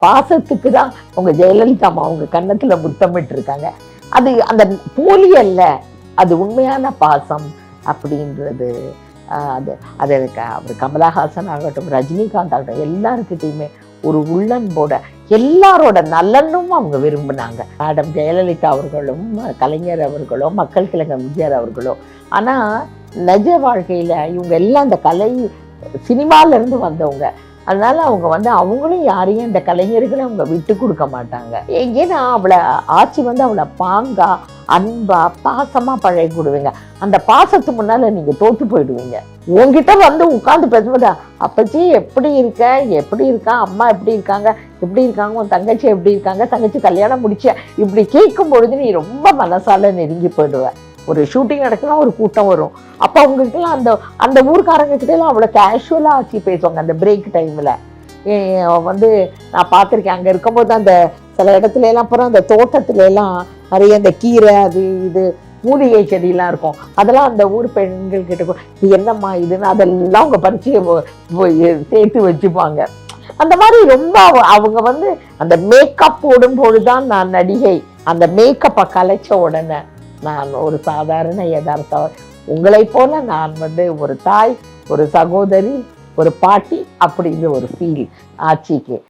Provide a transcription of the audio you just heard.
பாசத்துக்கு தான் உங்க ஜெயலலிதா அம்மா அவங்க கன்னத்துல முத்தமிட்டு இருக்காங்க. அது அந்த போலி அல்ல, அது உண்மையான பாசம் அப்படின்றது. அது அது அவர் கமலஹாசன் ஆகட்டும், ரஜினிகாந்த் ஆகட்டும், எல்லாருக்கிட்டையுமே ஒரு உள்ளன்போட எல்லாரோட நலனும் அவங்க விரும்பினாங்க. மேடம் ஜெயலலிதா அவர்களும் கலைஞர் அவர்களோ மக்கள் திலகம் விஜயர் அவர்களோ. ஆனா நிஜ வாழ்க்கையில இவங்க எல்லாம் இந்த கலை சினிமால இருந்து வந்தவங்க. அதனால அவங்க அவங்களும் யாரையும் இந்த கலைஞர்களை அவங்க விட்டு கொடுக்க மாட்டாங்க. ஏன்னா அவளை ஆட்சி அவளை பாங்கா அன்பா பாசமா பழகி கொடுவீங்க. அந்த பாசத்து முன்னால நீங்க தோத்து போயிடுவீங்க. உங்ககிட்ட உட்கார்ந்து பேசும்போது அப்பச்சி எப்படி இருக்க, எப்படி இருக்கா, அம்மா எப்படி இருக்காங்க, உன் தங்கச்சி எப்படி இருக்காங்க, தங்கச்சி கல்யாணம் முடிச்ச, இப்படி கேட்கும் பொழுது நீ ரொம்ப மனசால நெருங்கி போயிடுவ. ஒரு ஷூட்டிங் நடக்குன்னா ஒரு கூட்டம் வரும். அப்போ அவங்களுக்குலாம் அந்த அந்த ஊர்க்காரங்க கிட்ட எல்லாம் அவ்வளோ கேஷுவலா ஆச்சு பேசுவாங்க. அந்த பிரேக் டைம்ல நான் பார்த்துருக்கேன். அங்கே இருக்கும்போது அந்த சில இடத்துல எல்லாம் அப்புறம் அந்த தோட்டத்துல எல்லாம் நிறைய அந்த கீரை அது இது மூலிகை செடியெல்லாம் இருக்கும். அதெல்லாம் அந்த ஊர் பெண்கள் கிட்ட இது என்னம்மா இதுன்னு அதெல்லாம் அவங்க பறிச்சு சேர்த்து வச்சுப்பாங்க. அந்த மாதிரி ரொம்ப அவங்க அந்த மேக்கப் போடும் பொழுதுதான் நான் நடிகை. அந்த மேக்கப்பை கலைச்ச உடனே நான் ஒரு சாதாரண யதார்த்த உங்களை போல நான் ஒரு தாய், ஒரு சகோதரி, ஒரு பாட்டி அப்படிங்கிற ஒரு ஃபீல் ஆட்சிக்கு.